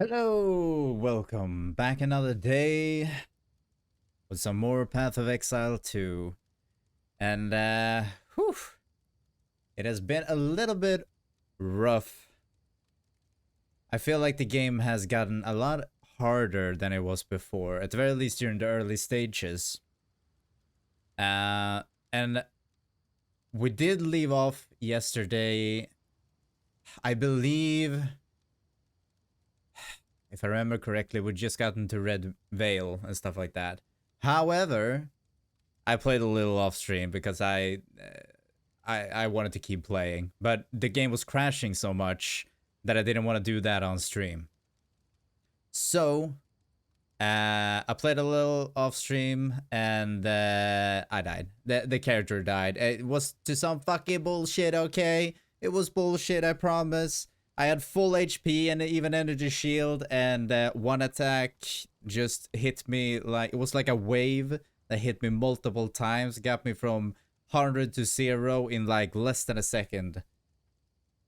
Hello, welcome back another day with some more Path of Exile 2. And whew, it has been a little bit rough. I feel like the game has gotten a lot harder than it was before, at the very least during the early stages. And we did leave off yesterday, I believe, if I remember correctly, we just got into Red Veil and stuff like that. However, I played a little off stream because I wanted to keep playing, but the game was crashing so much that I didn't want to do that on stream. So I played a little off stream and I died. The character died. It was to some fucking bullshit. Okay, it was bullshit. I promise. I had full HP and even energy shield, and one attack just hit me like it was like a wave that hit me multiple times, got me from 100 to 0 in like less than a second.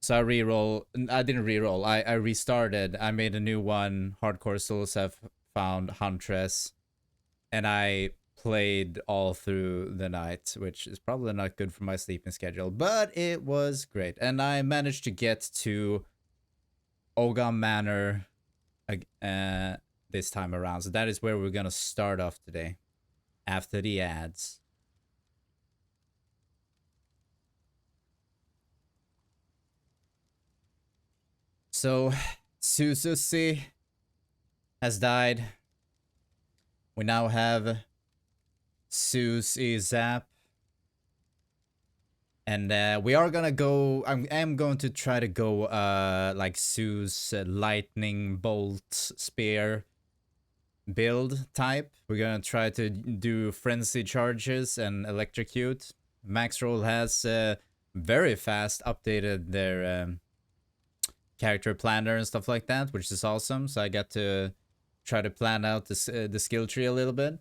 So I reroll. I didn't reroll. I restarted. I made a new one. Hardcore Souls have found Huntress, and I played all through the night, which is probably not good for my sleeping schedule, but it was great. And I managed to get to Ogam Manor this time around. So that is where we're gonna start off today, after the ads. So, Suzusi has died. We now have Susie Zap. And we are gonna go. I am going to try to go like Sue's lightning bolt spear build type. We're gonna try to do frenzy charges and electrocute. Maxroll has very fast updated their character planner and stuff like that, which is awesome. So I got to try to plan out the skill tree a little bit.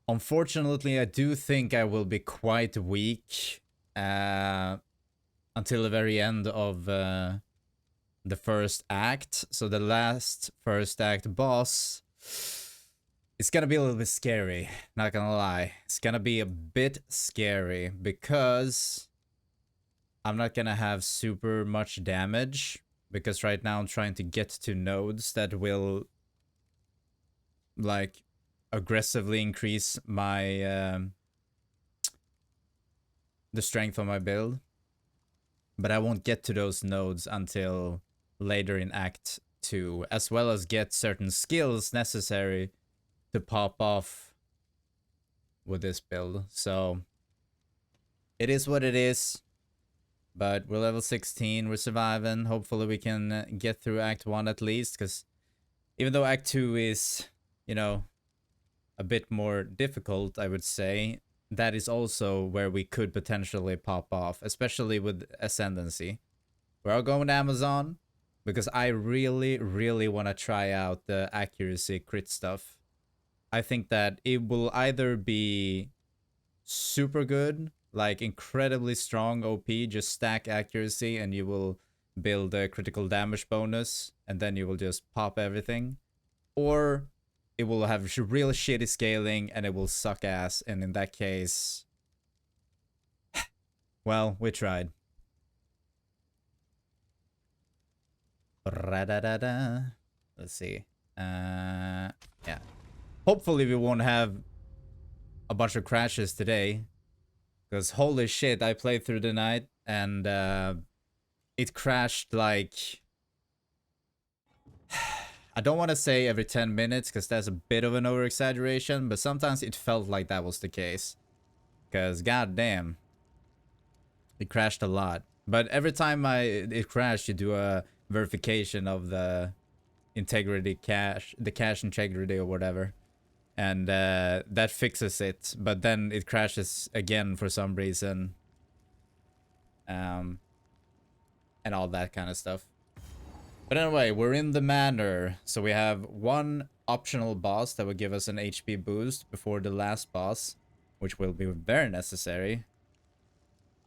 Unfortunately, I do think I will be quite weak until the very end of the first act. So the last first act boss, it's gonna be a little bit scary, not gonna lie. It's gonna be a bit scary because I'm not gonna have super much damage, because right now I'm trying to get to nodes that will like aggressively increase my the strength of my build. But I won't get to those nodes until later in Act 2, as well as get certain skills necessary to pop off with this build. So it is what it is, but we're level 16, we're surviving. Hopefully we can get through Act 1 at least, because even though Act 2 is, you know, a bit more difficult, I would say, that is also where we could potentially pop off, especially with Ascendancy. We're all going to Amazon because I really, really want to try out the accuracy crit stuff. I think that it will either be super good, like incredibly strong OP, just stack accuracy and you will build a critical damage bonus and then you will just pop everything, or it will have real shitty scaling and it will suck ass, and in that case, well, we tried. Let's see. Yeah. Hopefully we won't have a bunch of crashes today, because holy shit, I played through the night and it crashed like, I don't want to say every 10 minutes because that's a bit of an over exaggeration, but sometimes it felt like that was the case. Because goddamn, it crashed a lot. But every time it crashed, you do a verification of the integrity cache, the cache integrity or whatever, and that fixes it. But then it crashes again for some reason, um, and all that kind of stuff. But anyway, we're in the manor, so we have one optional boss that will give us an HP boost before the last boss, which will be very necessary.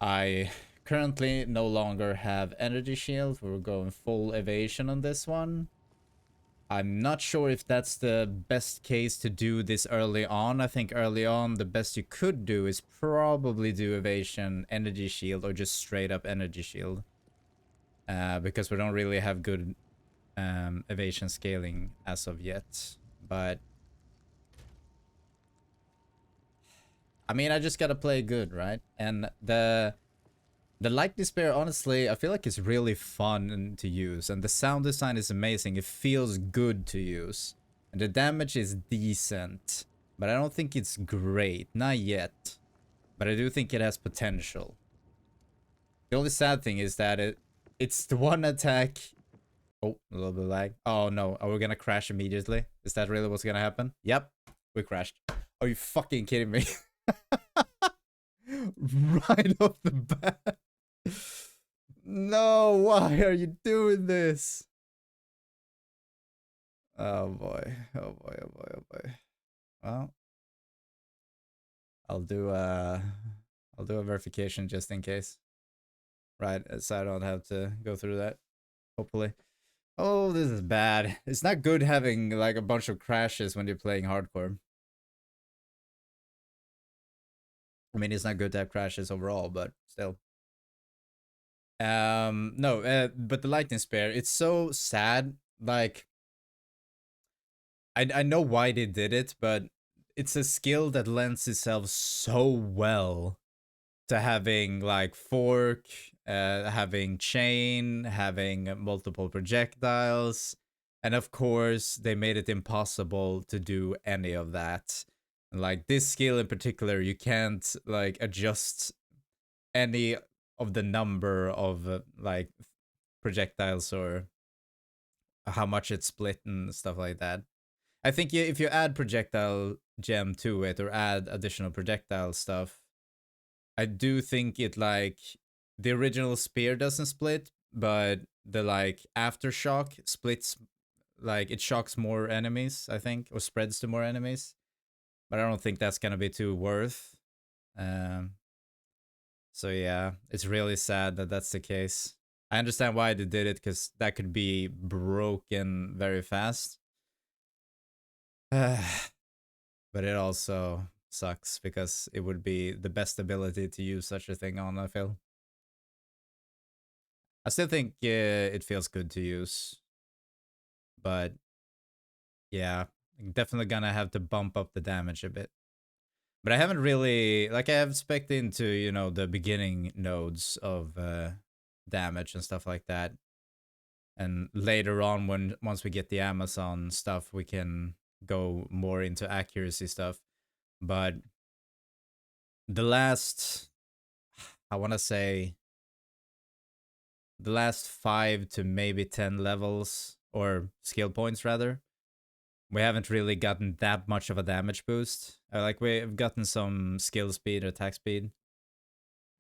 I currently no longer have energy shield. We're going full evasion on this one. I'm not sure if that's the best case to do this early on. I think early on the best you could do is probably do evasion, energy shield, or just straight up energy shield. Because we don't really have good evasion scaling as of yet. But I mean, I just gotta play good, right? And the Light Despair, honestly, I feel like it's really fun to use, and the sound design is amazing. It feels good to use, and the damage is decent, but I don't think it's great, not yet. But I do think it has potential. The only sad thing is that it's the one attack. Oh, a little bit of lag. Oh no, are we gonna crash immediately? Is that really what's gonna happen? Yep, we crashed. Are you fucking kidding me? Right off the bat. No, why are you doing this? Oh boy, oh boy, oh boy, oh boy. Well, I'll do a verification just in case. Right, so I don't have to go through that. Hopefully. Oh, this is bad. It's not good having like a bunch of crashes when you're playing hardcore. I mean, it's not good to have crashes overall, but still. No, but the lightning spare, it's so sad. Like, I know why they did it, but it's a skill that lends itself so well to having like fork, having chain, having multiple projectiles, and of course they made it impossible to do any of that. Like this skill in particular, you can't like adjust any of the number of like projectiles or how much it's split and stuff like that. I think if you add projectile gem to it or add additional projectile stuff, I do think it like the original spear doesn't split, but the like aftershock splits, like it shocks more enemies, I think, or spreads to more enemies. But I don't think that's gonna be too worth. Um, so yeah, it's really sad that that's the case. I understand why they did it because that could be broken very fast. But it also sucks because it would be the best ability to use such a thing on, I feel. I still think it feels good to use, but yeah, definitely gonna have to bump up the damage a bit. But I haven't really, like, I have spec'd into, you know, the beginning nodes of damage and stuff like that. And later on, once we get the Amazon stuff, we can go more into accuracy stuff. But the last, I want to say, the last 5 to maybe 10 levels, or skill points rather, we haven't really gotten that much of a damage boost. Like we've gotten some skill speed, attack speed.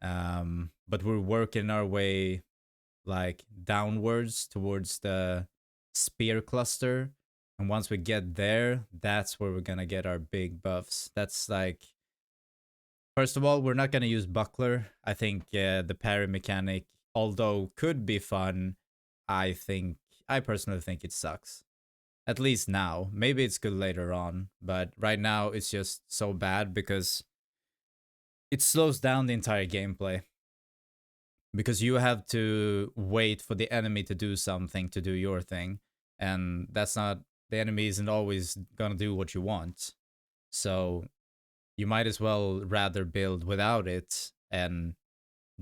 But we're working our way like downwards towards the spear cluster. And once we get there, that's where we're gonna get our big buffs. That's like, first of all, we're not gonna use buckler. I think the parry mechanic, although could be fun, I personally think it sucks. At least now. Maybe it's good later on, but right now it's just so bad because it slows down the entire gameplay. Because you have to wait for the enemy to do something to do your thing, and that's not, the enemy isn't always gonna do what you want. So you might as well rather build without it and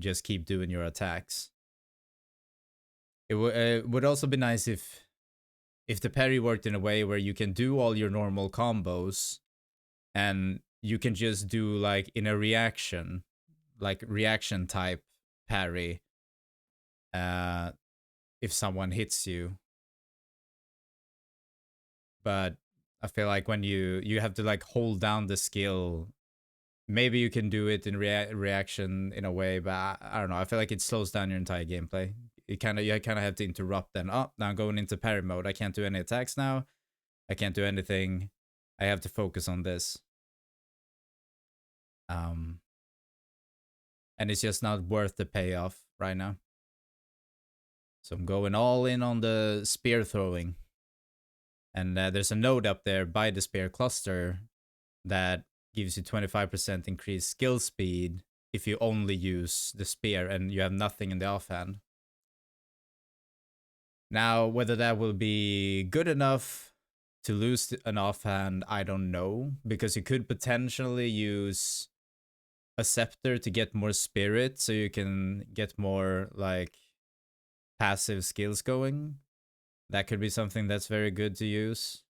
just keep doing your attacks. It would also be nice if the parry worked in a way where you can do all your normal combos and you can just do like in a reaction, like reaction type parry, uh, if someone hits you. But I feel like when you have to like hold down the skill, maybe you can do it in reaction in a way, but I don't know. I feel like it slows down your entire gameplay. You kind of have to interrupt. Then oh, now I'm going into parry mode. I can't do any attacks now. I can't do anything. I have to focus on this. Um, and it's just not worth the payoff right now. So I'm going all in on the spear throwing. And there's a node up there by the spear cluster that gives you 25% increased skill speed if you only use the spear and you have nothing in the offhand. Now, whether that will be good enough to lose an offhand, I don't know, because you could potentially use a scepter to get more spirit so you can get more like passive skills going. That could be something that's very good to use.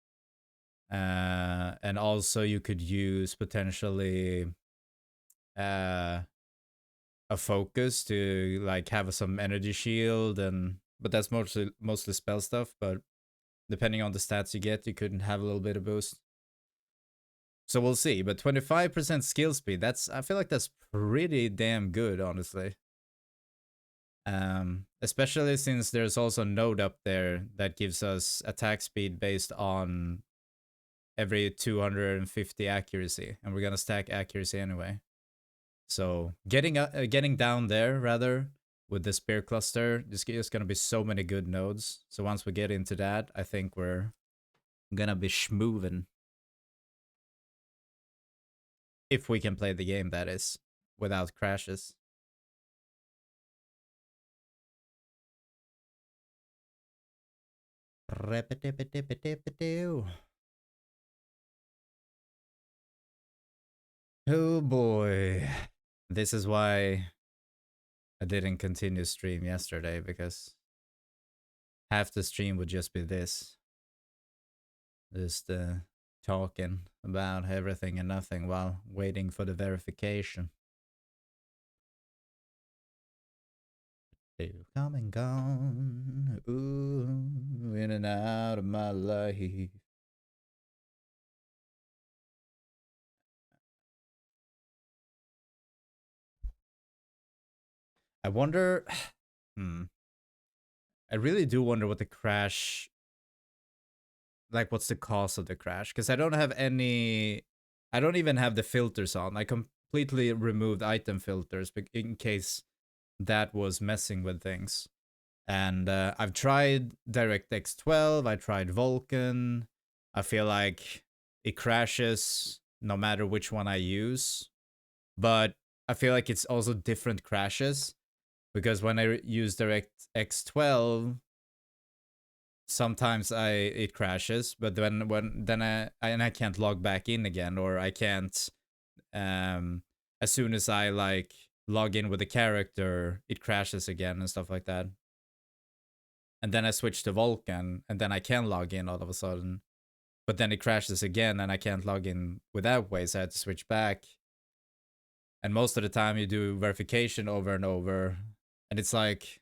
And also you could use potentially a focus to like have some energy shield, and but that's mostly spell stuff, but depending on the stats you get, you could have a little bit of boost. So we'll see, but 25% skill speed, I feel like that's pretty damn good, honestly. Especially since there's also a node up there that gives us attack speed based on every 250 accuracy, and we're gonna stack accuracy anyway. So getting down there rather with the spear cluster, there's just gonna be so many good nodes. So once we get into that, I think we're gonna be schmoovin'. If we can play the game, that is, without crashes. Oh boy. This is why I didn't continue stream yesterday, because half the stream would just be this. Just talking about everything and nothing while waiting for the verification. They've come and gone, ooh, in and out of my life. I wonder, I really do wonder what the crash, like what's the cause of the crash? Because I don't have any, I don't even have the filters on. I completely removed item filters in case that was messing with things. And I've tried DirectX 12, I tried Vulkan. I feel like it crashes no matter which one I use. But I feel like it's also different crashes, because when I use DirectX 12, sometimes it crashes, but then I can't log back in again, or I can't as soon as I like log in with the character, it crashes again and stuff like that. And then I switch to Vulkan, and then I can log in all of a sudden. But then it crashes again, and I can't log in with that way, so I had to switch back. And most of the time, you do verification over and over, and it's like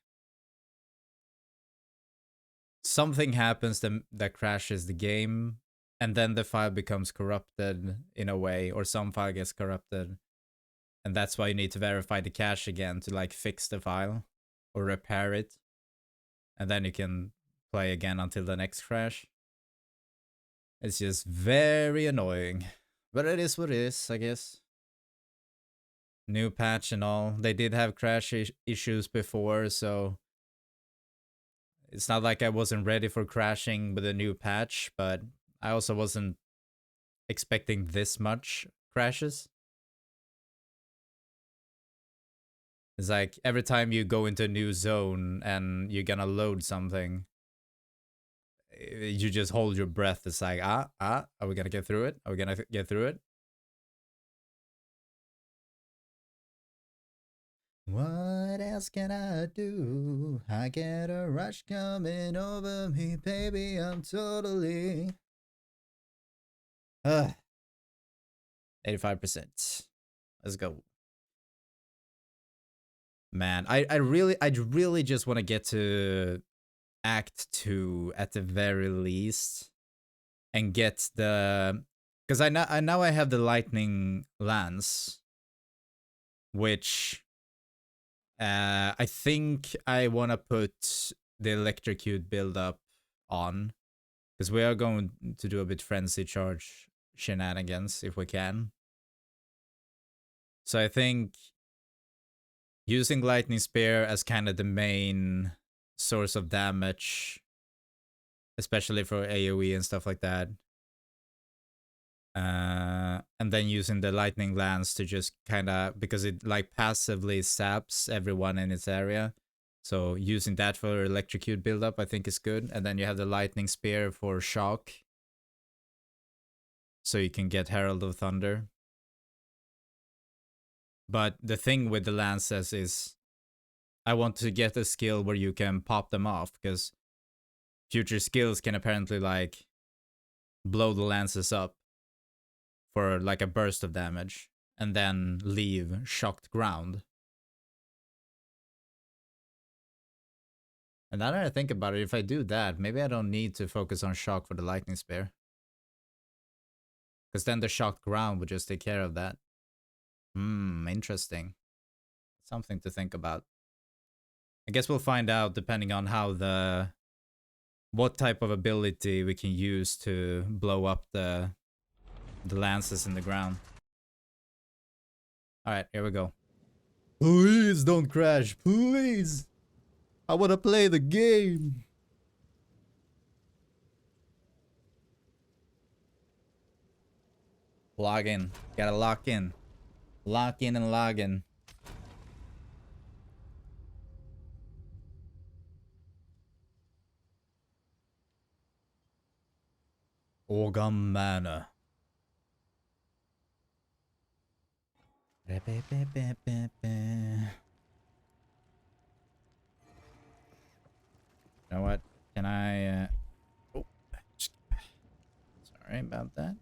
something happens that crashes the game, and then the file becomes corrupted in a way, or some file gets corrupted. And that's why you need to verify the cache again to like fix the file or repair it. And then you can play again until the next crash. It's just very annoying. But it is what it is, I guess. New patch and all. They did have crash issues before, so it's not like I wasn't ready for crashing with a new patch, but I also wasn't expecting this much crashes. It's like every time you go into a new zone and you're gonna load something, you just hold your breath. It's like, are we gonna get through it? Are we gonna get through it? What else can I do? I get a rush coming over me, baby. I'm totally 85%. Let's go. Man, I really just want to get to Act 2 at the very least and get the, because I now I have the lightning lance, which I think I want to put the electrocute build up on, because we are going to do a bit frenzy charge shenanigans if we can. So I think using lightning spear as kind of the main source of damage, especially for AoE and stuff like that. And then using the lightning lance to just kind of, because it like passively saps everyone in its area. So using that for electrocute buildup, I think is good. And then you have the lightning spear for shock. So you can get Herald of Thunder. But the thing with the lances is I want to get a skill where you can pop them off, because future skills can apparently like blow the lances up for like a burst of damage and then leave shocked ground. And now that I think about it, if I do that, maybe I don't need to focus on shock for the lightning spear, because then the shocked ground would just take care of that. Interesting. Something to think about. I guess we'll find out depending on how what type of ability we can use to blow up the lances in the ground. Alright, here we go. Please don't crash, please! I wanna play the game! Log in. Gotta lock in. Lock in and log in. Orgum Manor. You know what? Can I oh, sorry about that.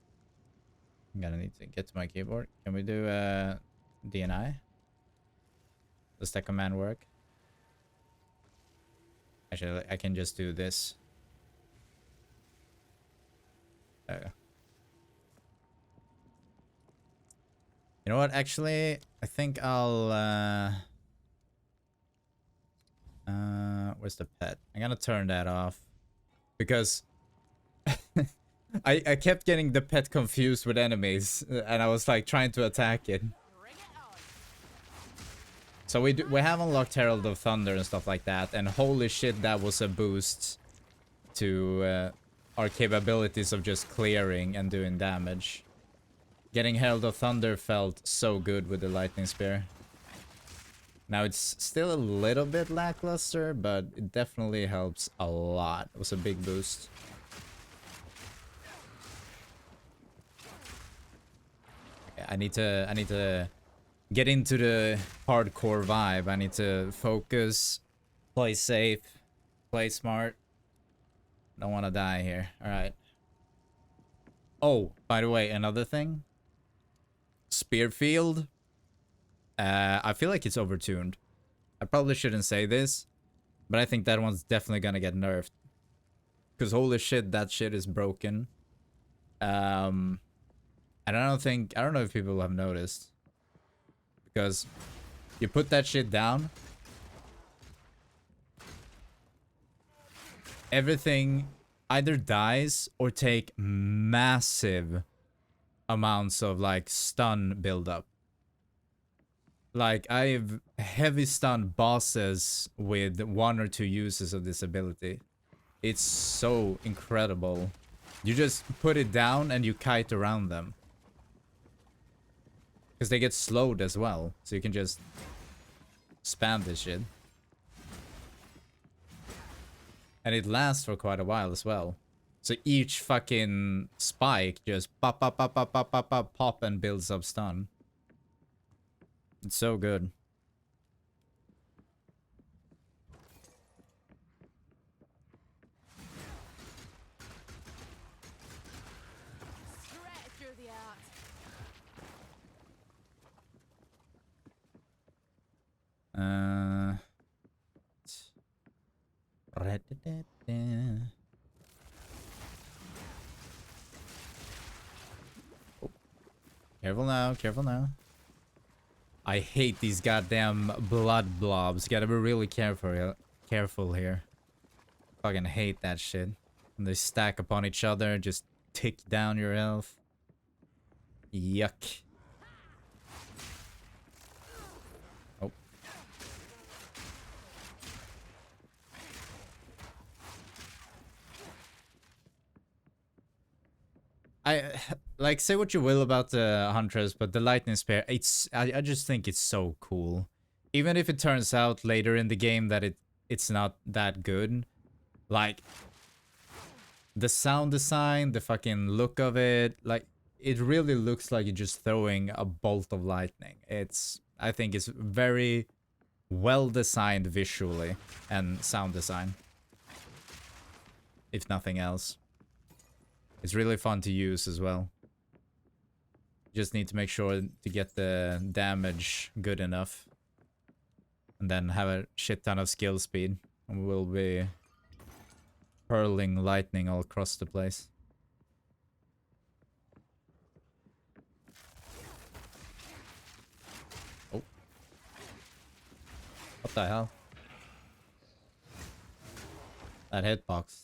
I'm gonna need to get to my keyboard. Can we do DNI? Does that command work? Actually, I can just do this. There we go. You know what? Actually, I think I'll where's the pet? I'm gonna turn that off because I kept getting the pet confused with enemies, and I was like trying to attack it. So we have unlocked Herald of Thunder and stuff like that, and holy shit, that was a boost to our capabilities of just clearing and doing damage. Getting Herald of Thunder felt so good with the lightning spear. Now it's still a little bit lackluster, but it definitely helps a lot. It was a big boost. Okay, I need to get into the hardcore vibe. I need to focus, play safe, play smart. Don't want to die here. All right. Oh, by the way, another thing. Spearfield. I feel like it's overtuned. I probably shouldn't say this, but I think that one's definitely gonna get nerfed. Because holy shit, that shit is broken. And I don't know if people have noticed. Because you put that shit down, everything either dies or take massive amounts of like stun buildup. Like I've heavy stun bosses with 1 or 2 uses of this ability. It's so incredible. You just put it down and you kite around them. Because they get slowed as well. So you can just spam this shit. And it lasts for quite a while as well. So each fucking spike just pop, pop, pop, pop, pop, pop, pop, pop, and builds up stun. It's so good. Uh. Oh, careful now, careful now. I hate these goddamn blood blobs. Gotta be really careful here. Fucking hate that shit. And they stack upon each other, just tick down your health. Yuck. Oh. I like, say what you will about the Huntress, but the lightning spear, I just think it's so cool. Even if it turns out later in the game that it's not that good, like the sound design, the fucking look of it, like it really looks like you're just throwing a bolt of lightning. I think it's very well designed visually and sound design, if nothing else. It's really fun to use as well. Just need to make sure to get the damage good enough. And then have a shit ton of skill speed. And we'll be hurling lightning all across the place. Oh. What the hell? That hitbox.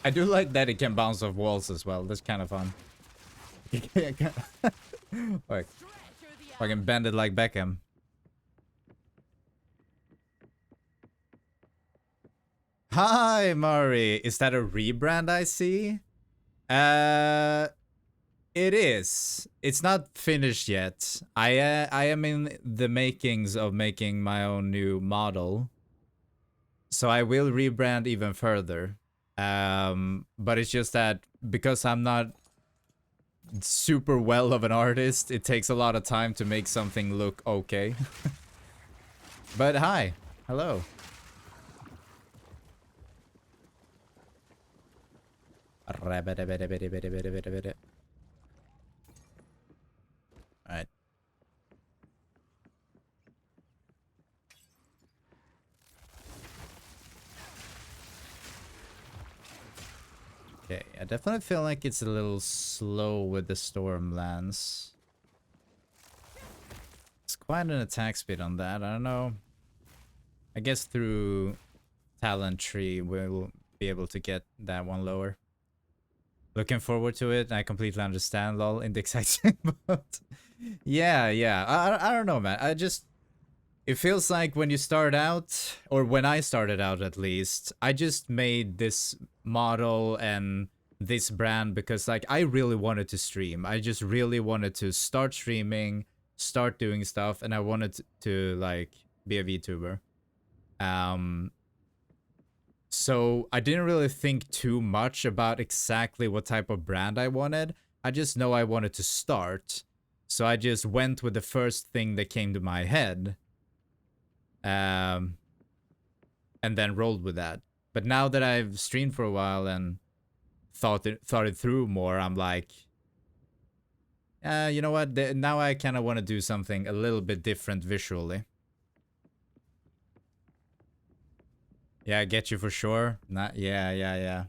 I do like that it can bounce off walls as well. That's kind of fun. Like, I can bend it like Beckham. Hi, Mari. Is that a rebrand I see? It is. It's not finished yet. I am in the makings of making my own new model. So I will rebrand even further. But it's just that because I'm not super well of an artist, it takes a lot of time to make something look okay. But hi. Hello. Alright. Okay, I definitely feel like it's a little slow with the storm lance. It's quite an attack speed on that. I don't know. I guess through talent tree we'll be able to get that one lower. Looking forward to it. I completely understand, lol, in the exciting mode. Yeah. I don't know, man. It feels like when you start out, or when I started out at least, I just made this model and this brand because like I really wanted to stream. I just really wanted to start streaming, start doing stuff, and I wanted to like be a VTuber. So I didn't really think too much about exactly what type of brand I wanted. I just know I wanted to start. So I just went with the first thing that came to my head. And then rolled with that. But now that I've streamed for a while and thought it through more, I'm like, you know what? Now I kind of want to do something a little bit different visually. Yeah, I get you for sure. Not, yeah.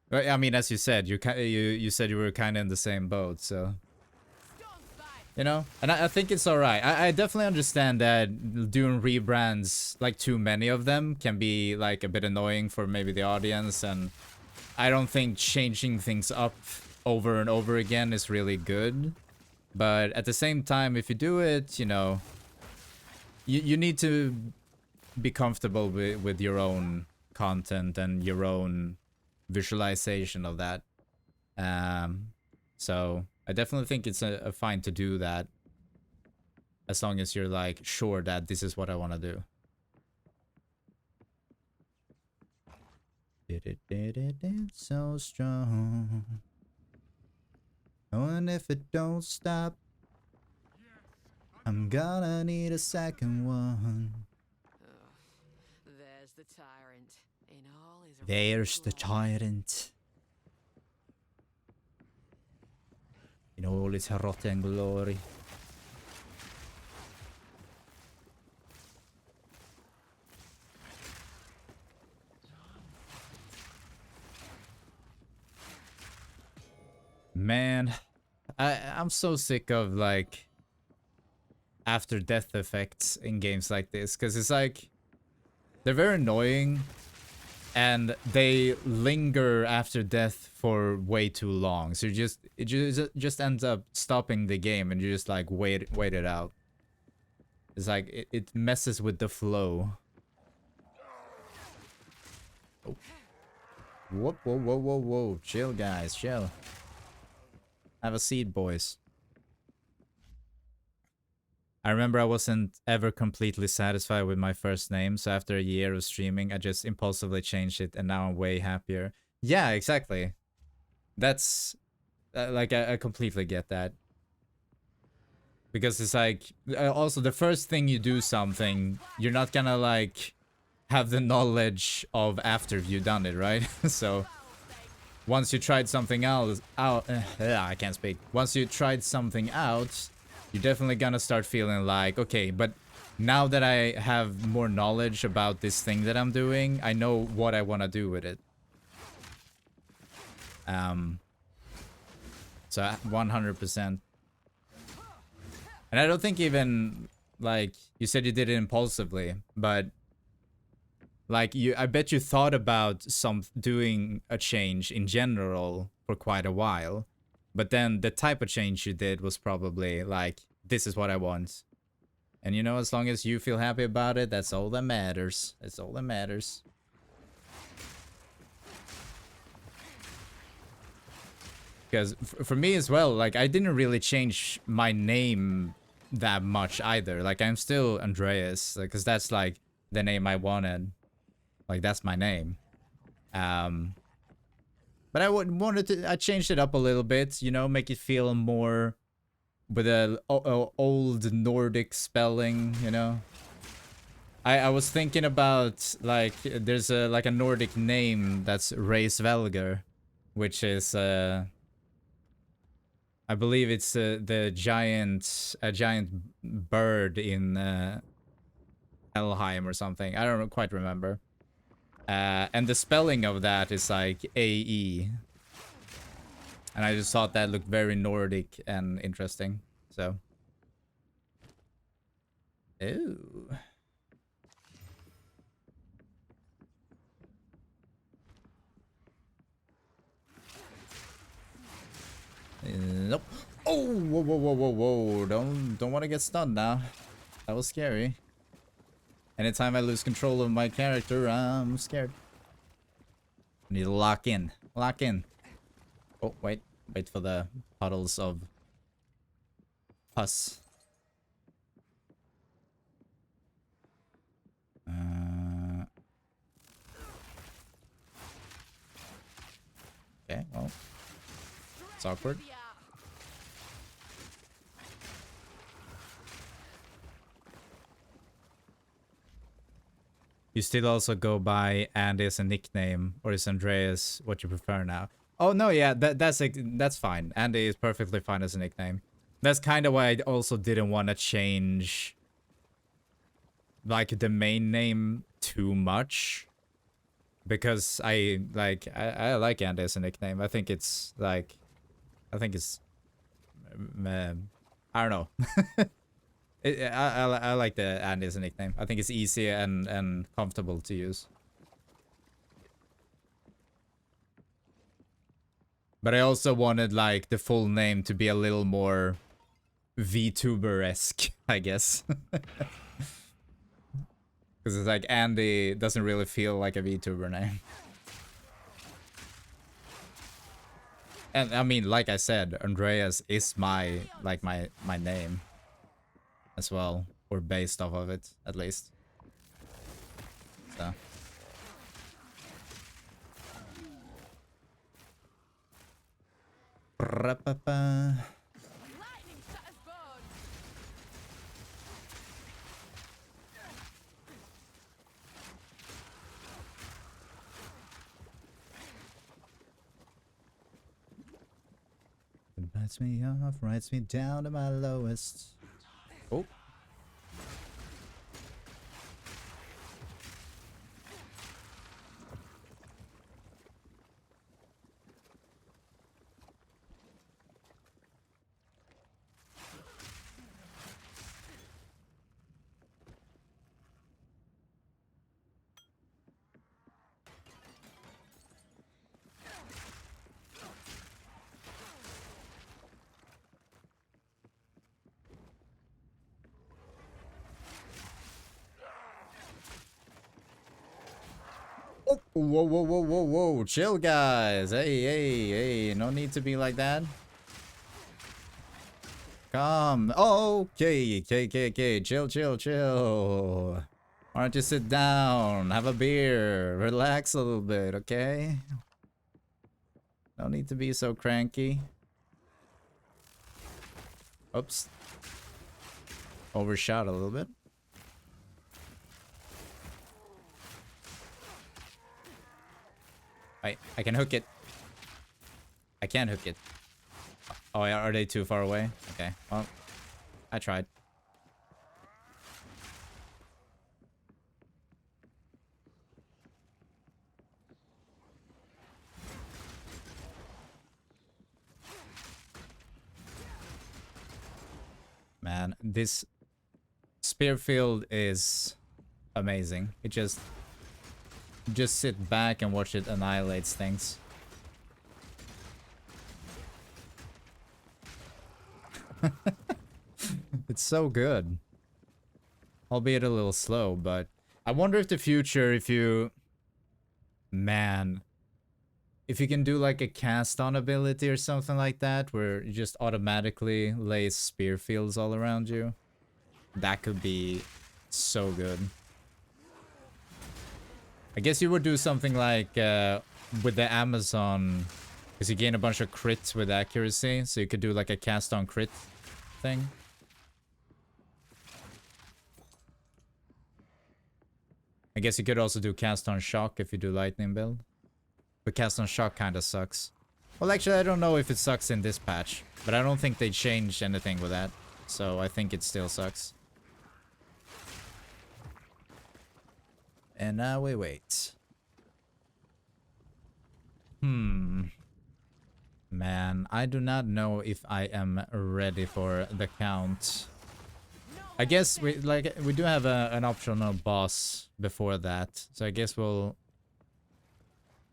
But I mean, as you said, you said you were kind of in the same boat, so you know. And I think it's all right. I definitely understand that doing rebrands, like too many of them, can be like a bit annoying for maybe the audience, and I don't think changing things up over and over again is really good. But at the same time, if you do it, you know, you need to be comfortable with your own content and your own visualization of that. So I definitely think it's a fine to do that, as long as you're like sure that this is what I want to do. So strong. Oh, and if it don't stop, I'm gonna need a second one. There's the tyrant in all his There's the glory. tyrant. In all its rotten glory. Man, I'm so sick of like after death effects in games like this, because it's like they're very annoying and they linger after death for way too long. So it just ends up stopping the game and you just like wait it out. It's like it messes with the flow. Oh. Whoa, whoa, whoa, whoa, whoa. Chill, guys, chill. Have a seat, boys. I remember I wasn't ever completely satisfied with my first name, so after a year of streaming, I just impulsively changed it, and now I'm way happier. Yeah, exactly. That's like I completely get that, because it's like also the first thing you do something, you're not gonna like have the knowledge of after you've done it, right? So once you tried something else out, I can't speak. Once you tried something out, you're definitely gonna start feeling like, okay, but now that I have more knowledge about this thing that I'm doing, I know what I want to do with it. So 100%. And I don't think even, like, you said you did it impulsively, but like I bet you thought about doing a change in general for quite a while. But then the type of change you did was probably like, this is what I want. And you know, as long as you feel happy about it, that's all that matters. That's all that matters. Because for me as well, like, I didn't really change my name that much either. Like, I'm still Andreas, because that's like the name I wanted. Like, that's my name. But I changed it up a little bit, you know, make it feel more with a old Nordic spelling, you know. I was thinking about like there's a like a Nordic name that's Reisvelger, which is I believe it's the giant bird in Helheim or something. I don't quite remember. And the spelling of that is like AE. And I just thought that looked very Nordic and interesting. So. Ooh. Nope. Oh, whoa, whoa, whoa, whoa, whoa. Don't want to get stunned now. That was scary. Anytime I lose control of my character, I'm scared. I need to lock in. Lock in. Oh, wait. Wait for the puddles of pus. Okay, well. It's awkward. You still also go by Andy as a nickname, or is Andreas what you prefer now? Oh no, yeah, that's fine. Andy is perfectly fine as a nickname. That's kind of why I also didn't want to change like the main name too much, because I like Andy as a nickname. I think it's like I don't know. I like the Andy as a nickname. I think it's easy and comfortable to use. But I also wanted like the full name to be a little more VTuber-esque, I guess. Because it's like Andy doesn't really feel like a VTuber name. And I mean, like I said, Andreas is my name as well, or based off of it at least. So. Starts me off, writes me down to my lowest. Oh. Oh, whoa, whoa, whoa, whoa, whoa. Chill, guys. Hey, hey, hey. No need to be like that. Come. Oh, okay. Okay. Chill, chill, chill. Why don't you sit down? Have a beer. Relax a little bit, okay? No need to be so cranky. Oops. Overshot a little bit. I can hook it. I can't hook it. Oh, are they too far away? Okay. Well, I tried. Man, this spear field is amazing. It just sit back and watch it annihilates things. It's so good. Albeit a little slow, but I wonder if the future, if you... Man. If you can do like a cast on ability or something like that, where you just automatically lay spear fields all around you. That could be so good. I guess you would do something like with the Amazon, because you gain a bunch of crits with accuracy, so you could do like a cast on crit thing. I guess you could also do cast on shock if you do lightning build. But cast on shock kind of sucks. Well, actually, I don't know if it sucks in this patch, but I don't think they changed anything with that, so I think it still sucks. And now we wait. Man, I do not know if I am ready for the count. I guess we do have an optional boss before that, so I guess we'll...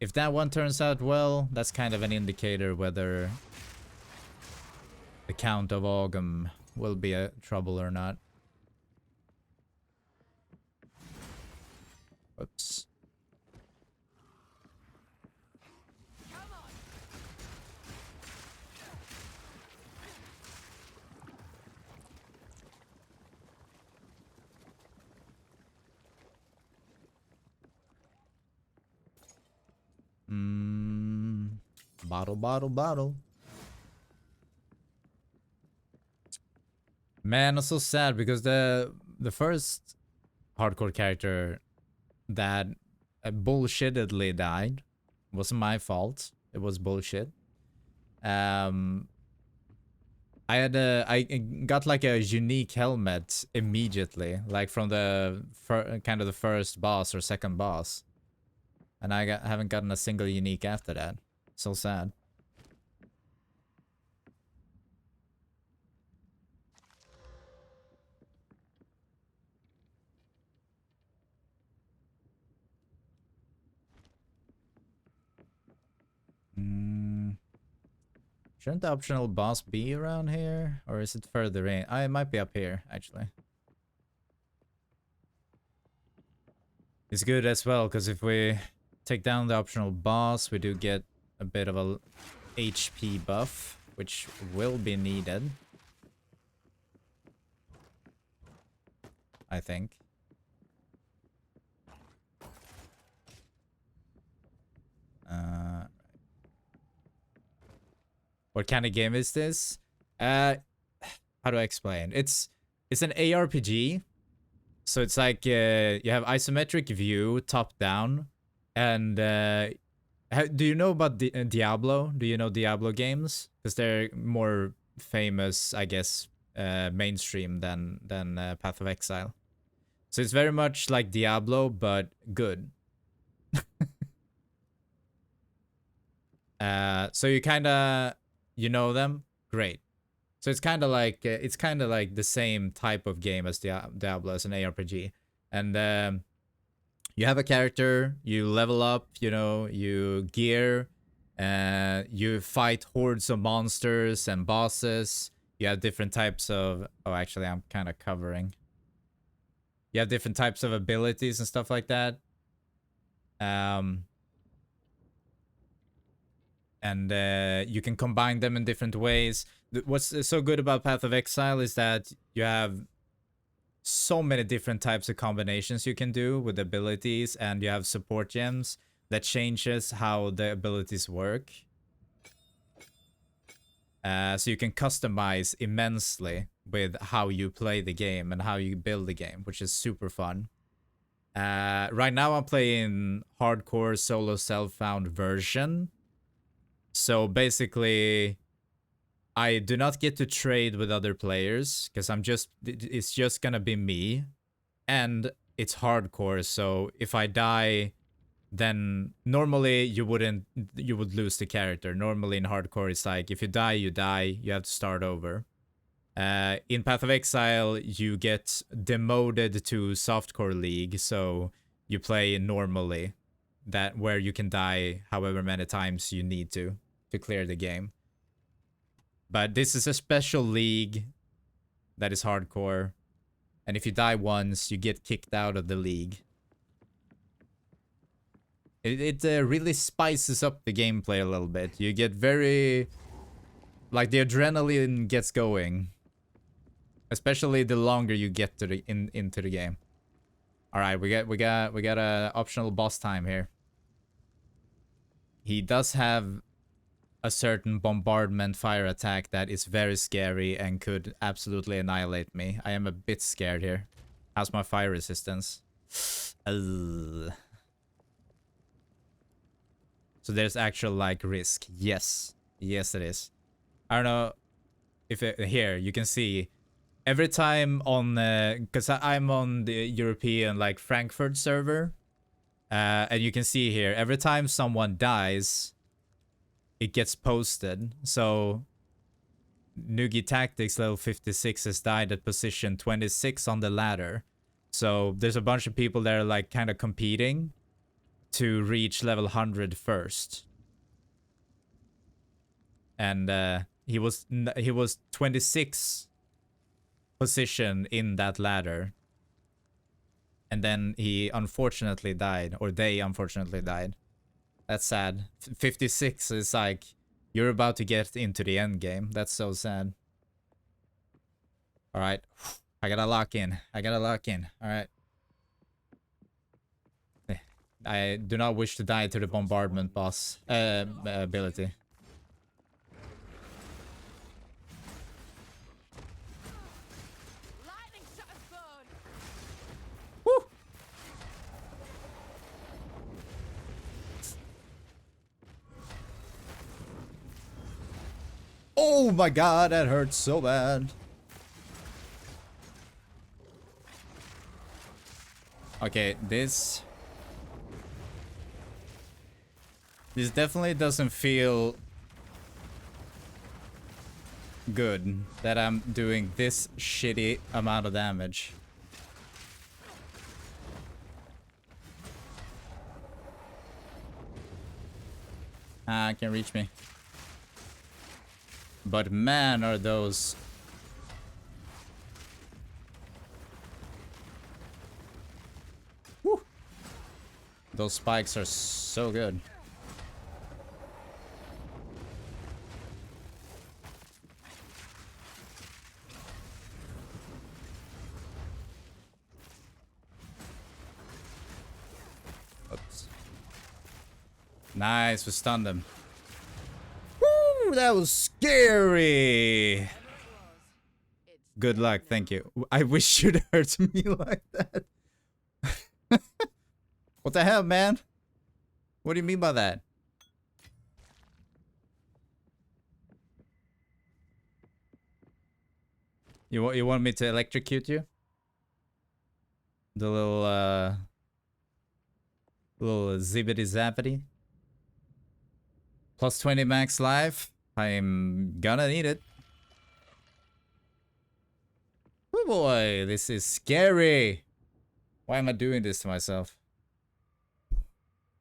If that one turns out well, that's kind of an indicator whether the Count of Ogum will be a trouble or not. Whoops. Bottle. Man, I'm so sad because the first hardcore character that bullshittedly died wasn't my fault. It was bullshit. I got like a unique helmet immediately, like from the kind of the first boss or second boss, and I haven't gotten a single unique after that. So sad. Shouldn't the optional boss be around here? Or is it further in? It might be up here, actually. It's good as well, because if we take down the optional boss, we do get a bit of a HP buff, which will be needed. I think. What kind of game is this? How do I explain? It's an ARPG. So it's like you have isometric view, top down, and do you know about Diablo? Do you know Diablo games? Because they're more famous, I guess, mainstream than Path of Exile. So it's very much like Diablo, but good. So you kind of, you know them, great. So it's kind of like the same type of game as Diablo, as an ARPG, and you have a character, you level up, you know, you gear, you fight hordes of monsters and bosses. You have different types of. Oh, actually, I'm kind of covering. You have different types of abilities and stuff like that. And you can combine them in different ways. What's so good about Path of Exile is that you have so many different types of combinations you can do with abilities, and you have support gems that changes how the abilities work. So you can customize immensely with how you play the game and how you build the game, which is super fun. Right now I'm playing hardcore solo self-found version. So basically, I do not get to trade with other players because it's just gonna be me, and it's hardcore. So if I die, then normally you would lose the character. Normally in hardcore, it's like if you die, you die. You have to start over. In Path of Exile, you get demoted to softcore league, so you play normally, that where you can die however many times you need to clear the game. But this is a special league that is hardcore, and if you die once, you get kicked out of the league. It really spices up the gameplay a little bit. You get very, like, the adrenaline gets going, especially the longer you get to the into the game. All right, we got a optional boss time here. He does have a certain bombardment fire attack that is very scary and could absolutely annihilate me. I am a bit scared here. How's my fire resistance? So there's actual, like, risk. Yes. Yes, it is. I don't know if here you can see every time on, because I'm on the European, like, Frankfurt server, and you can see here every time someone dies, it gets posted. So Noogie Tactics level 56 has died at position 26 on the ladder. So there's a bunch of people that are, like, kind of competing to reach level 100 first. And he was 26 position in that ladder. And then he unfortunately died, or they unfortunately died. That's sad. 56 is like, you're about to get into the end game. That's so sad. All right. I gotta lock in. All right. I do not wish to die to the bombardment boss ability. Woo! Oh my god, that hurts so bad. Okay, this definitely doesn't feel good that I'm doing this shitty amount of damage. Ah, can't reach me. But man, are those... Woo! Those spikes are so good. Oops. Nice, we stunned him. Woo, that was scary. Good luck, thank you. I wish you'd hurt me like that. What the hell, man? What do you mean by that? You want me to electrocute you? The little zippity zappity. Plus 20 max life. I'm gonna need it. Oh boy, this is scary. Why am I doing this to myself?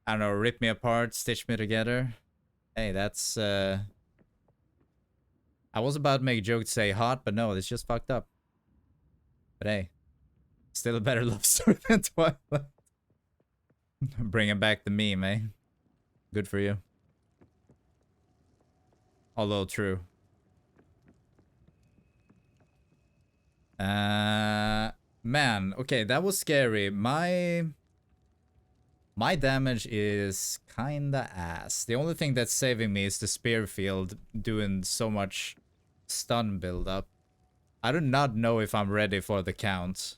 I don't know, rip me apart, stitch me together. Hey, that's I was about to make a joke to say hot, but no, it's just fucked up. But hey, still a better love story than Twilight. Bringing back the meme, eh? Good for you. Although true. Man, okay, that was scary. My damage is kinda ass. The only thing that's saving me is the spear field doing so much stun build-up. I do not know if I'm ready for the count.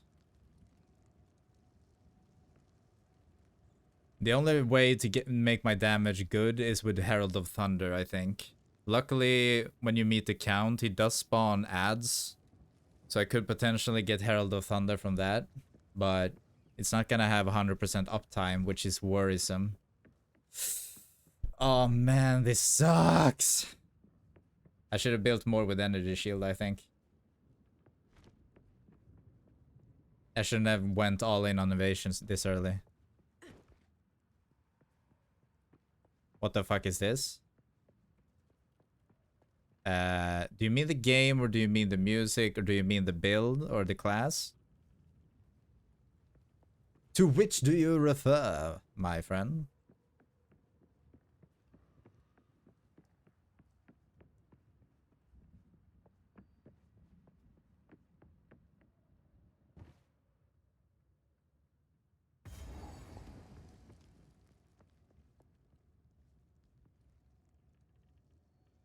The only way to make my damage good is with Herald of Thunder, I think. Luckily, when you meet the count, he does spawn ads. So I could potentially get Herald of Thunder from that. But it's not gonna have 100% uptime, which is worrisome. Oh man, this sucks! I should have built more with Energy Shield, I think. I shouldn't have went all in on evasions this early. What the fuck is this? Do you mean the game, or do you mean the music, or do you mean the build, or the class? To which do you refer, my friend?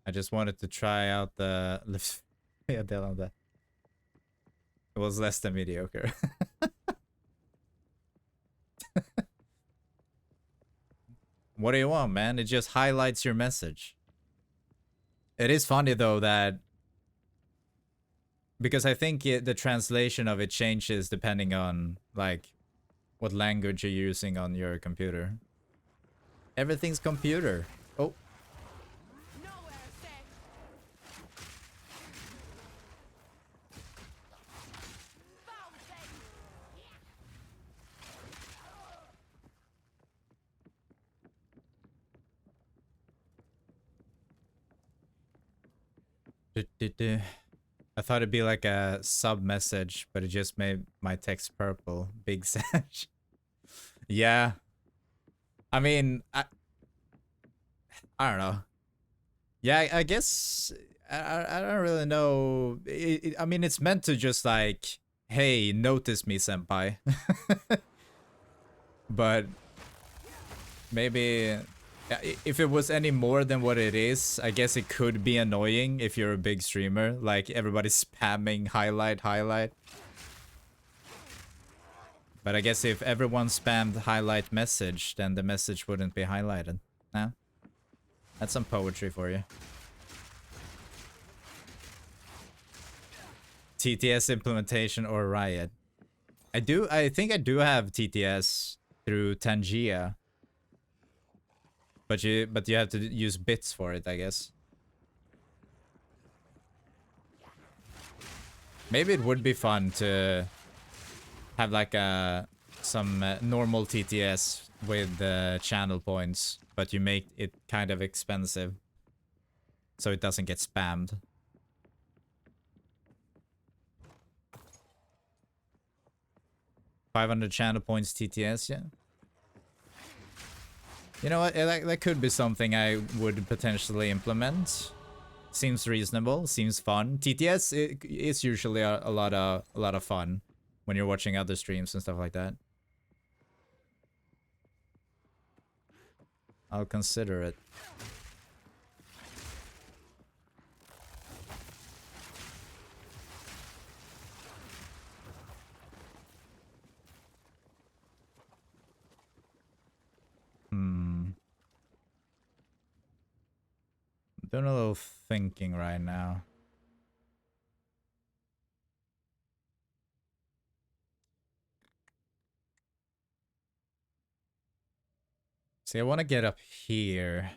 I just wanted to try out the... Yeah, it was less than mediocre. What do you want, man? It just highlights your message. It is funny, though, that... Because I think the translation of it changes depending on, like, what language you're using on your computer. Everything's computer. Oh. I thought it'd be like a sub message, but it just made my text purple. Big sash. Yeah. I mean, I don't know. Yeah, I guess I don't really know. I mean, it's meant to just like, hey, notice me, senpai. But maybe if it was any more than what it is, I guess it could be annoying if you're a big streamer. Like, everybody's spamming highlight, highlight. But I guess if everyone spammed highlight message, then the message wouldn't be highlighted. Nah. That's some poetry for you. TTS implementation or Riot. I think I do have TTS through Tangia. But you have to use bits for it, I guess. Maybe it would be fun to have like some normal TTS with channel points, but you make it kind of expensive so it doesn't get spammed. $500 channel points TTS, yeah. You know what? That could be something I would potentially implement. Seems reasonable. Seems fun. TTS is usually a lot of fun when you're watching other streams and stuff like that. I'll consider it. Doing a little thinking right now. See, I want to get up here.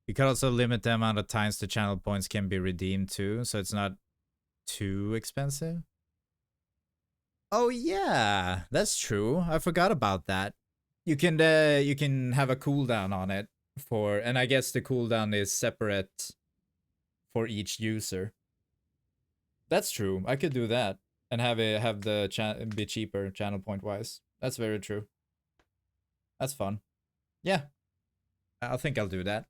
You could also limit the amount of times the channel points can be redeemed too, so it's not too expensive. Oh yeah, that's true. I forgot about that. You can have a cooldown on it for, and I guess the cooldown is separate for each user. That's true. I could do that and have the be cheaper channel point wise. That's very true. That's fun. Yeah, I think I'll do that.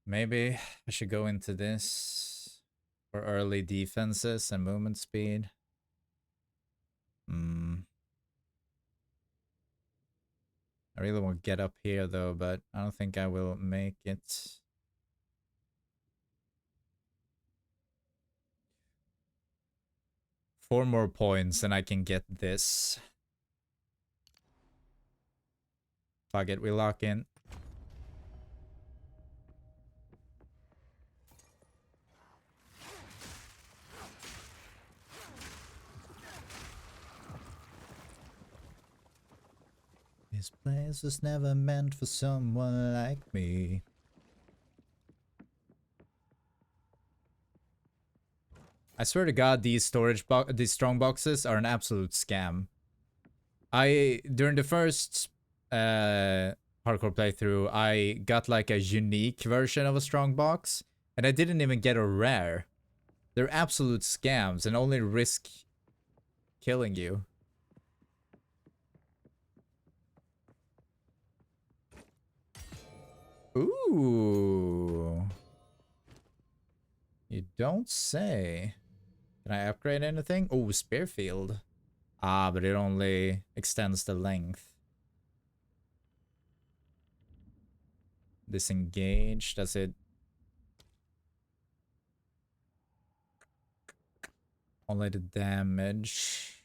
Maybe I should go into this for early defenses and movement speed. I really want to get up here though, but I don't think I will make it. Four more points and I can get this. Fuck it, we lock in. This place was never meant for someone like me. I swear to God, these these strong boxes are an absolute scam. During the first hardcore playthrough, I got like a unique version of a strong box, and I didn't even get a rare. They're absolute scams and only risk killing you. Ooh. You don't say. Can I upgrade anything? Oh, Spearfield. Ah, but it only extends the length. Disengage, does it? Only the damage.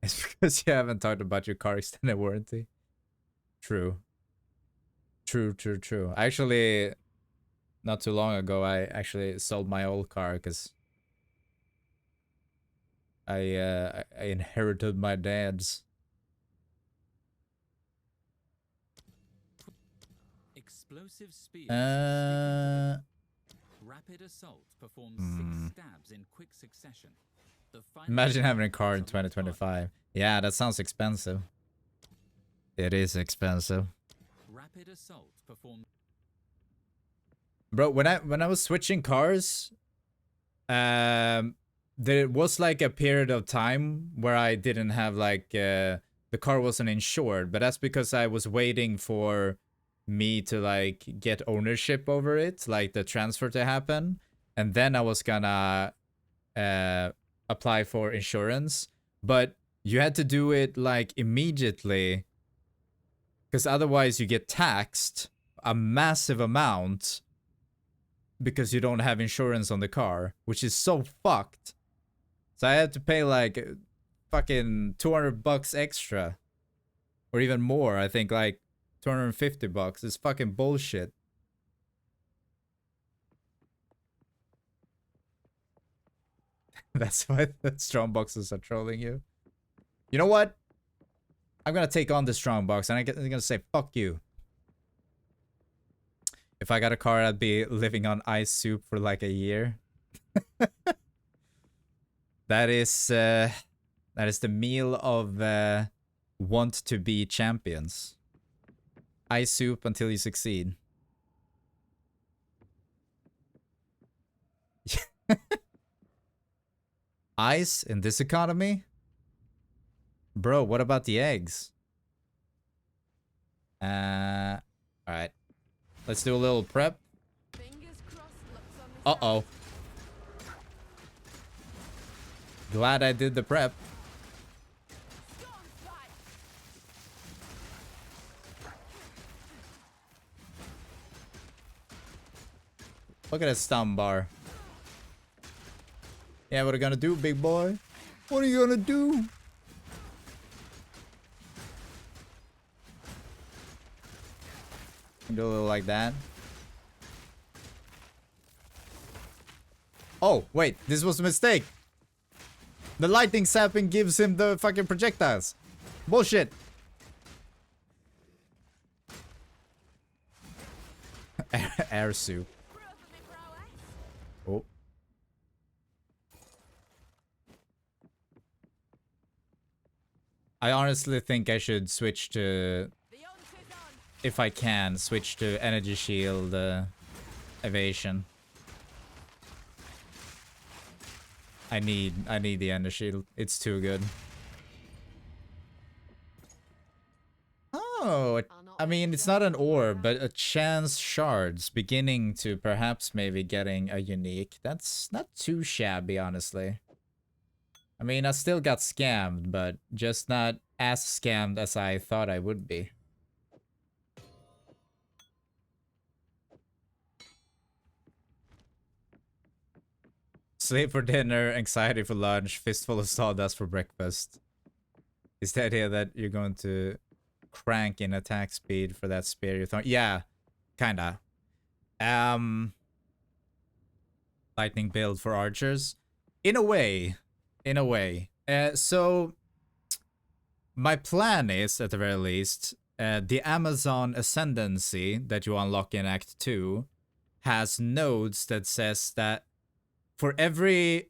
It's because you haven't talked about your car extended warranty. True. True. Actually, not too long ago, I actually sold my old car because I inherited my dad's. Explosive spears. Rapid assault performs 6 stabs in quick succession. Imagine having a car in 2025. Yeah, that sounds expensive. It is expensive. Rapid assault performs. Bro, when I was switching cars, there was like a period of time where I didn't have like the car wasn't insured, but that's because I was waiting for me to like get ownership over it, like the transfer to happen, and then I was gonna apply for insurance, but you had to do it like immediately because otherwise you get taxed a massive amount because you don't have insurance on the car, which is so fucked. So I had to pay like fucking $200 extra or even more. I think like $250. It's fucking bullshit. That's why the strong boxes are trolling you. You know what? I'm gonna take on the strong box and I'm gonna say fuck you. If I got a car, I'd be living on ice soup for like a year. That is the meal of want to be champions. Ice soup until you succeed. Ice in this economy? Bro, what about the eggs? Alright. Let's do a little prep. Uh-oh. Glad I did the prep. Look at that stun bar. Yeah, what are you gonna do, big boy? What are you gonna do? Do a little like that. Oh, wait, this was a mistake. The lightning sapping gives him the fucking projectiles. Bullshit. Air soup. Oh. I honestly think I should switch to, if I can, switch to energy shield evasion. I need the energy shield. It's too good. Oh, I mean, it's not an orb, but a chance shards beginning to perhaps maybe getting a unique. That's not too shabby, honestly. I mean, I still got scammed, but just not as scammed as I thought I would be. Sleep for dinner, anxiety for lunch, fistful of sawdust for breakfast. Is the idea that you're going to crank in attack speed for that spear you're throwing? Yeah, kinda. Lightning build for archers? In a way. In a way. So, my plan is, at the very least, the Amazon Ascendancy that you unlock in Act 2 has nodes that says that for every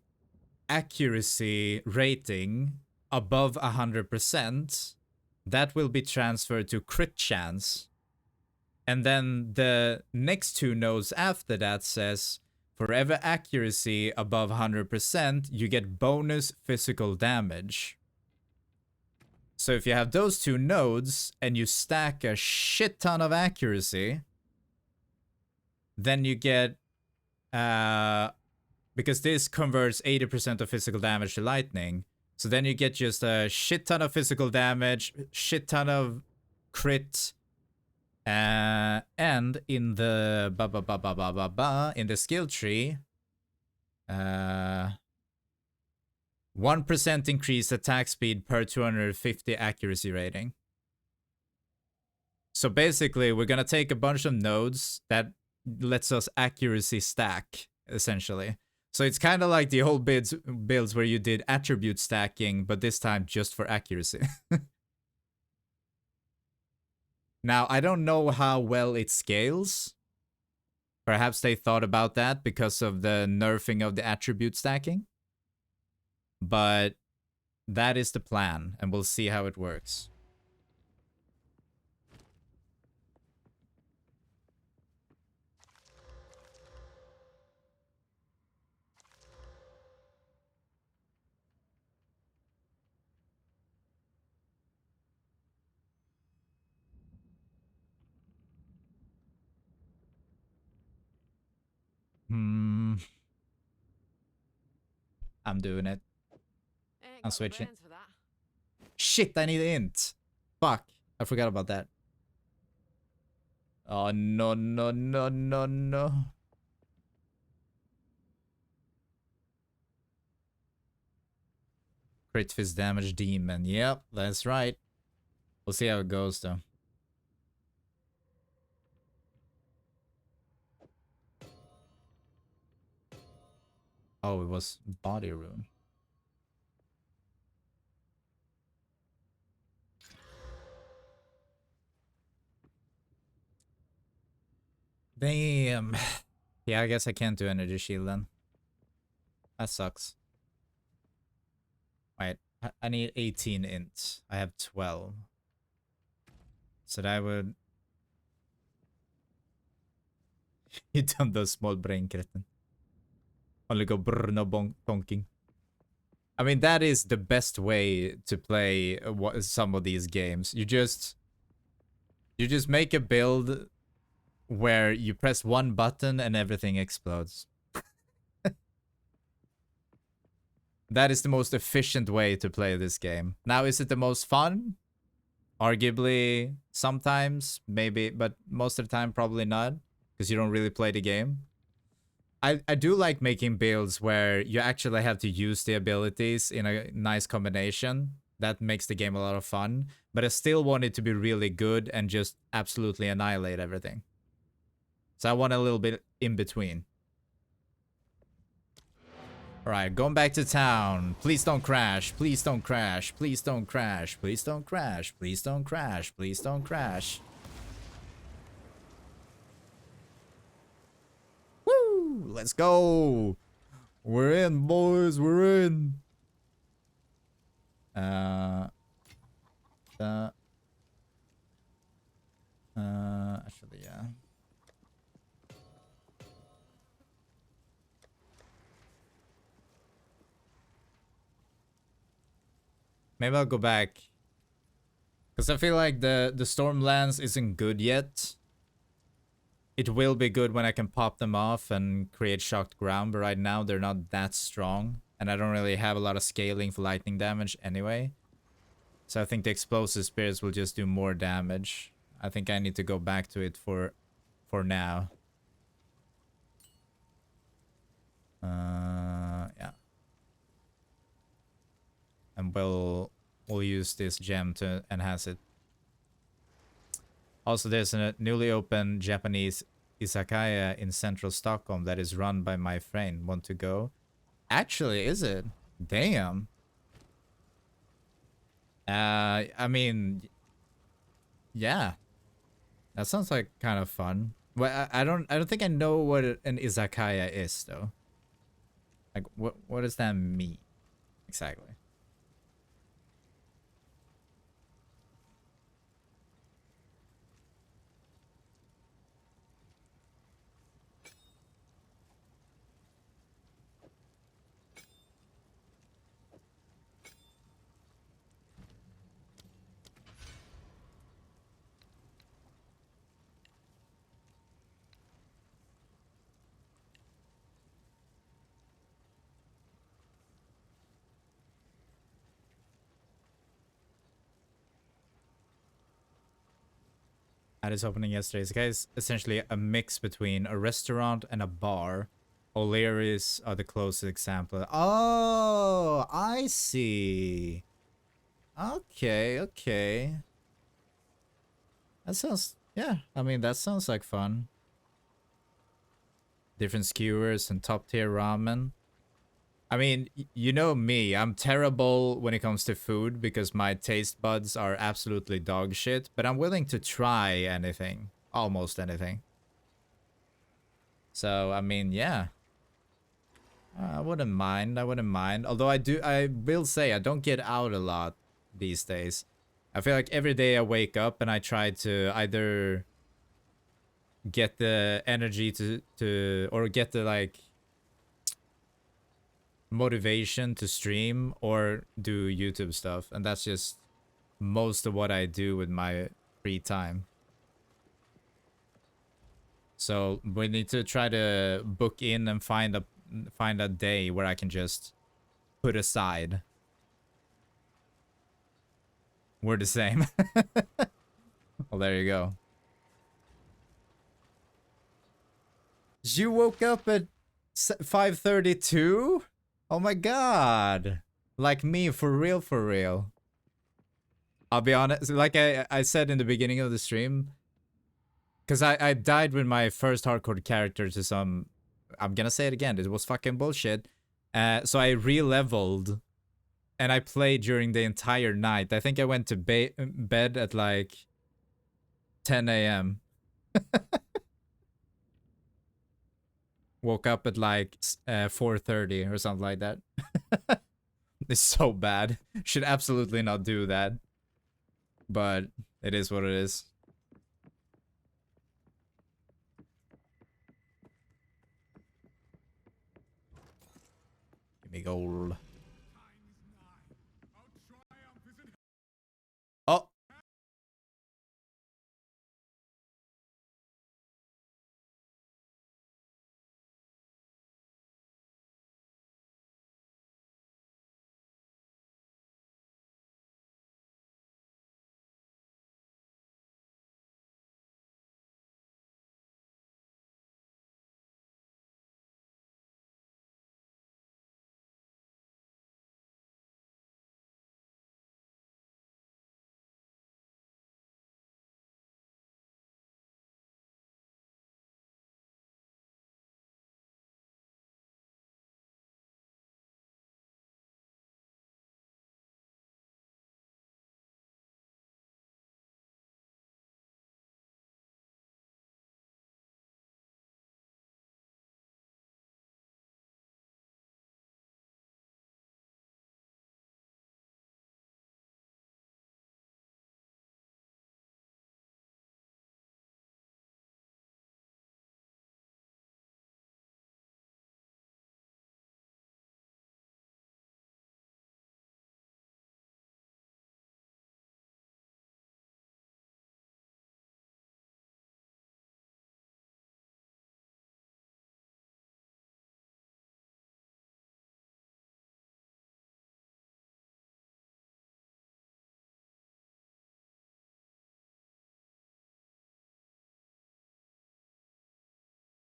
accuracy rating above 100%, that will be transferred to crit chance. And then the next two nodes after that says, for every accuracy above 100%, you get bonus physical damage. So if you have those two nodes and you stack a shit ton of accuracy, then you get, because this converts 80% of physical damage to lightning. So then you get just a shit ton of physical damage, shit ton of crit, and in the in the skill tree, 1% increased attack speed per 250 accuracy rating. So basically, we're gonna take a bunch of nodes that lets us accuracy stack, essentially. So it's kind of like the old builds where you did attribute stacking, but this time just for accuracy. Now, I don't know how well it scales. Perhaps they thought about that because of the nerfing of the attribute stacking. But that is the plan, and we'll see how it works. I'm doing it. I'm switching. Shit, I need int. Fuck, I forgot about that. Oh, no, no, no, no, no. Crit fist damage demon. Yep, that's right. We'll see how it goes, though. Oh, it was body rune. Damn. Yeah, I guess I can't do energy shield then. That sucks. Wait, I need 18 int. I have 12. So that would... You done those small brain cretin. Only go brr, no bonking. I mean, that is the best way to play some of these games. You just make a build where you press one button and everything explodes. That is the most efficient way to play this game. Now, is it the most fun? Arguably, sometimes, maybe, but most of the time, probably not, because you don't really play the game. I do like making builds where you actually have to use the abilities in a nice combination. That makes the game a lot of fun. But I still want it to be really good and just absolutely annihilate everything. So I want a little bit in between. Alright, going back to town. Please don't crash. Please don't crash. Please don't crash. Please don't crash. Please don't crash. Please don't crash. Woo! Let's go! We're in, boys. We're in. Actually, yeah. Maybe I'll go back. Because I feel like the Stormlands isn't good yet. It will be good when I can pop them off and create shocked ground, but right now they're not that strong. And I don't really have a lot of scaling for lightning damage anyway. So I think the explosive spirits will just do more damage. I think I need to go back to it for now. Yeah. And we'll use this gem to enhance it. Also, there's a newly opened Japanese izakaya in central Stockholm that is run by my friend. Want to go? Actually, is it? Damn. I mean, yeah. That sounds like kind of fun. Well, I don't think I know what an izakaya is though. Like, what does that mean exactly? At its opening yesterday, this guy is essentially a mix between a restaurant and a bar. O'Leary's are the closest example. Oh, I see. Okay, okay. That sounds, yeah, I mean, that sounds like fun. Different skewers and top tier ramen. I mean, you know me, I'm terrible when it comes to food because my taste buds are absolutely dog shit, but I'm willing to try anything, almost anything. So, I mean, yeah. I wouldn't mind, I wouldn't mind. Although I will say I don't get out a lot these days. I feel like every day I wake up and I try to either get the energy or get the like motivation to stream or do YouTube stuff, and that's just most of what I do with my free time. So we need to try to book in and find a day where I can just put aside. We're the same. Well, there you go. You woke up at 5:32? Oh my god. Like me, for real, for real. I'll be honest, like I said in the beginning of the stream, because I died with my first hardcore character to some, I'm gonna say it again, it was fucking bullshit. So I re-leveled, and I played during the entire night. I think I went to bed at like 10 a.m. Woke up at like 4:30 or something like that. It's so bad. Should absolutely not do that. But it is what it is. Give me gold.